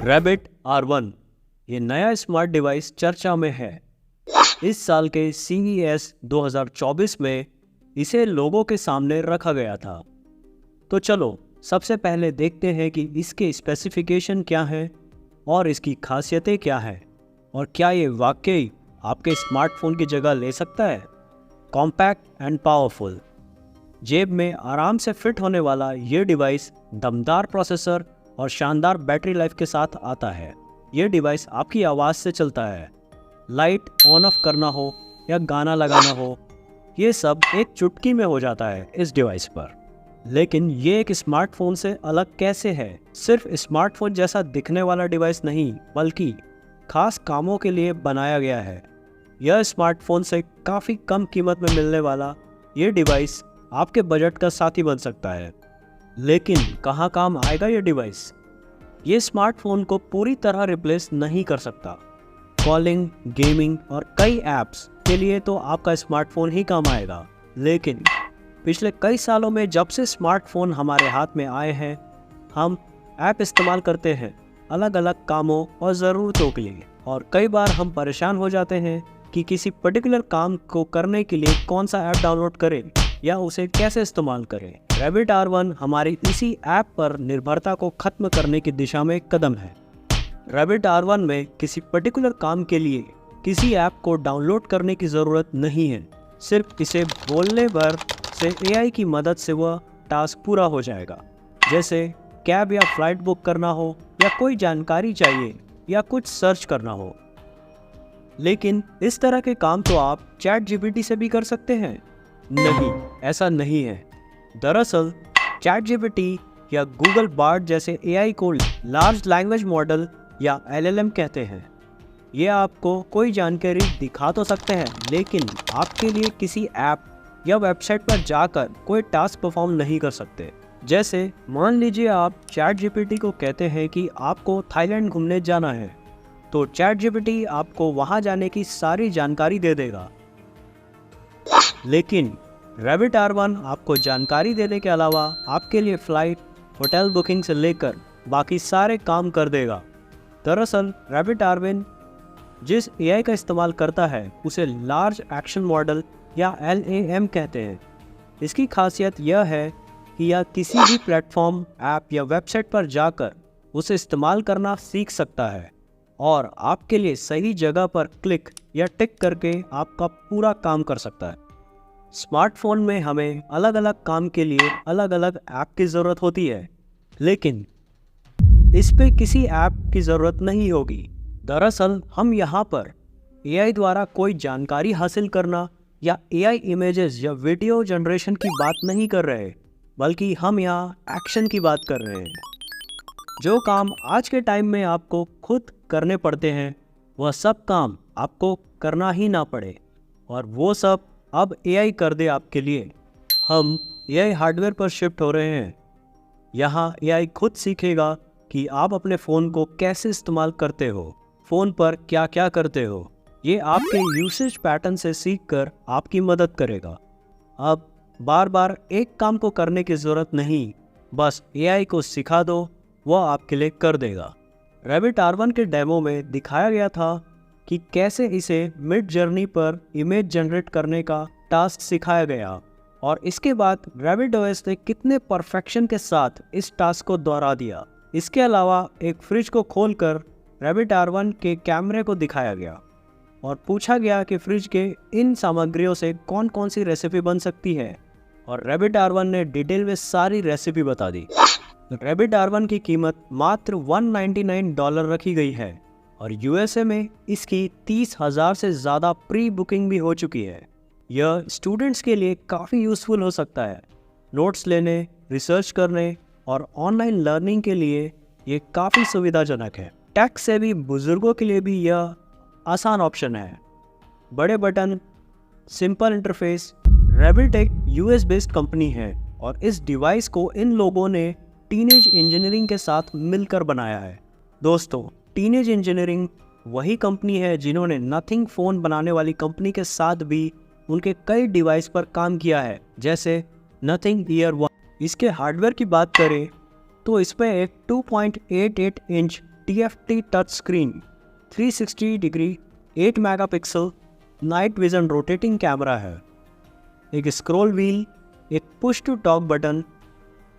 Rabbit R1 ये नया smart device चर्चा में है। इस साल के CES 2024 में इसे लोगों के सामने रखा गया था। तो चलो सबसे पहले देखते हैं कि इसके स्पेसिफिकेशन क्या है और इसकी खासियतें क्या है और क्या ये वाकई आपके स्मार्टफोन की जगह ले सकता है। कॉम्पैक्ट एंड पावरफुल, जेब में आराम से फिट होने वाला ये डिवाइस दमदार प्रोसेसर और शानदार बैटरी लाइफ के साथ आता है। ये डिवाइस आपकी आवाज़ से चलता है। लाइट ऑन ऑफ करना हो या गाना लगाना हो, ये सब एक चुटकी में हो जाता है इस डिवाइस पर। लेकिन ये एक स्मार्टफोन से अलग कैसे है? सिर्फ स्मार्टफोन जैसा दिखने वाला डिवाइस नहीं, बल्कि खास कामों के लिए बनाया गया है। यह स्मार्टफोन से काफ़ी कम कीमत में मिलने वाला ये डिवाइस आपके बजट का साथी बन सकता है। लेकिन कहाँ काम आएगा ये डिवाइस? ये स्मार्टफोन को पूरी तरह रिप्लेस नहीं कर सकता। कॉलिंग, गेमिंग और कई ऐप्स के लिए तो आपका स्मार्टफोन ही काम आएगा। लेकिन पिछले कई सालों में जब से स्मार्टफोन हमारे हाथ में आए हैं, हम ऐप इस्तेमाल करते हैं अलग अलग कामों और ज़रूरतों के लिए, और कई बार हम परेशान हो जाते हैं कि किसी पर्टिकुलर काम को करने के लिए कौन सा ऐप डाउनलोड करें या उसे कैसे इस्तेमाल करें। रैबिट R1 हमारी इसी ऐप पर निर्भरता को खत्म करने की दिशा में एक कदम है। रैबिट R1 में किसी पर्टिकुलर काम के लिए किसी ऐप को डाउनलोड करने की ज़रूरत नहीं है। सिर्फ इसे बोलने भर से AI की मदद से वह टास्क पूरा हो जाएगा। जैसे कैब या फ्लाइट बुक करना हो, या कोई जानकारी चाहिए, या कुछ सर्च करना हो। लेकिन इस तरह के काम तो आप ChatGPT से भी कर सकते हैं। नहीं, ऐसा नहीं है। दरअसल ChatGPT या गूगल बार्ड जैसे AI को लार्ज लैंग्वेज मॉडल या LLM कहते हैं। ये आपको कोई जानकारी दिखा तो सकते हैं, लेकिन आपके लिए किसी ऐप या वेबसाइट पर जाकर कोई टास्क परफॉर्म नहीं कर सकते। जैसे मान लीजिए आप ChatGPT को कहते हैं कि आपको थाईलैंड घूमने जाना है, तो ChatGPT आपको वहां जाने की सारी जानकारी दे देगा। लेकिन रैबिट R1 आपको जानकारी देने के अलावा आपके लिए फ़्लाइट, होटल बुकिंग से लेकर बाकी सारे काम कर देगा। दरअसल रैबिट R1 जिस AI का इस्तेमाल करता है उसे लार्ज एक्शन मॉडल या LAM कहते हैं। इसकी खासियत यह है कि यह किसी भी प्लेटफॉर्म, ऐप या वेबसाइट पर जाकर उसे इस्तेमाल करना सीख सकता है और आपके लिए सही जगह पर क्लिक या टिक करके आपका पूरा काम कर सकता है। स्मार्टफोन में हमें अलग अलग काम के लिए अलग अलग ऐप की ज़रूरत होती है, लेकिन इस पे किसी ऐप की ज़रूरत नहीं होगी। दरअसल हम यहाँ पर AI द्वारा कोई जानकारी हासिल करना या AI इमेजेस या वीडियो जनरेशन की बात नहीं कर रहे, बल्कि हम यहाँ एक्शन की बात कर रहे हैं। जो काम आज के टाइम में आपको खुद करने पड़ते हैं, वह सब काम आपको करना ही ना पड़े, और वो सब अब AI कर दे आपके लिए। हम AI हार्डवेयर पर शिफ्ट हो रहे हैं। यहाँ AI खुद सीखेगा कि आप अपने फ़ोन को कैसे इस्तेमाल करते हो, फ़ोन पर क्या क्या करते हो। ये आपके यूसेज पैटर्न से सीखकर आपकी मदद करेगा। अब बार बार एक काम को करने की ज़रूरत नहीं, बस AI को सिखा दो, वह आपके लिए कर देगा। रैबिट R1 के डेमो में दिखाया गया था कि कैसे इसे मिड जर्नी पर इमेज जनरेट करने का टास्क सिखाया गया, और इसके बाद रैबिट OS ने कितने परफेक्शन के साथ इस टास्क को दोहरा दिया। इसके अलावा एक फ्रिज को खोलकर रैबिट R1 के कैमरे को दिखाया गया और पूछा गया कि फ्रिज के इन सामग्रियों से कौन कौन सी रेसिपी बन सकती है, और रैबिट R1 ने डिटेल में सारी रेसिपी बता दी। रैबिट R1 की कीमत मात्र $199 रखी गई है, और USA में इसकी 30,000 से ज़्यादा प्री बुकिंग भी हो चुकी है। यह स्टूडेंट्स के लिए काफ़ी यूज़फुल हो सकता है। नोट्स लेने, रिसर्च करने और ऑनलाइन लर्निंग के लिए ये काफ़ी सुविधाजनक है। टेक से भी बुज़ुर्गों के लिए भी यह आसान ऑप्शन है। बड़े बटन, सिंपल इंटरफेस। रैबिट एक US बेस्ड कंपनी है, और इस डिवाइस को इन लोगों ने टीनेज इंजीनियरिंग के साथ मिलकर बनाया है। दोस्तों, टीनेज इंजीनियरिंग वही कंपनी है जिन्होंने नथिंग फ़ोन बनाने वाली कंपनी के साथ भी उनके कई डिवाइस पर काम किया है, जैसे नथिंग ईयर 1। इसके हार्डवेयर की बात करें तो इस पर एक 2.88 inch TFT touch screen, 360 degree 8 megapixel night vision rotating camera है, एक स्क्रॉल व्हील, एक push to talk button,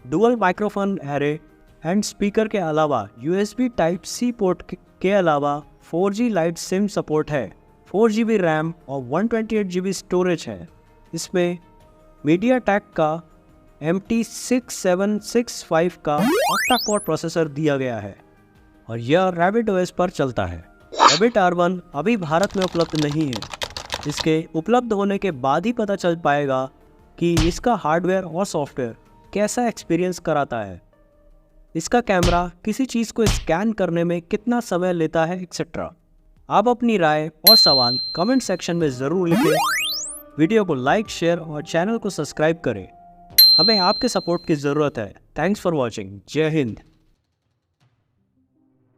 dual microphone array and speaker के अलावा USB Type-C पोर्ट के अलावा 4G लाइट सिम सपोर्ट है, 4GB रैम और 128GB स्टोरेज है। इसमें MediaTek का MT6765 का ऑक्टा-कोर प्रोसेसर दिया गया है और यह Rabbit OS पर चलता है। Rabbit R1 अभी भारत में उपलब्ध नहीं है। इसके उपलब्ध होने के बाद ही पता चल पाएगा कि इसका हार्डवेयर और सॉफ्टवेयर कैसा एक्सपीरियंस कराता है, इसका कैमरा किसी चीज़ को स्कैन करने में कितना समय लेता है, एक्सेट्रा। आप अपनी राय और सवाल कमेंट सेक्शन में ज़रूर लिखें। वीडियो को लाइक, शेयर और चैनल को सब्सक्राइब करें। हमें आपके सपोर्ट की ज़रूरत है। Thanks for watching. जय हिंद।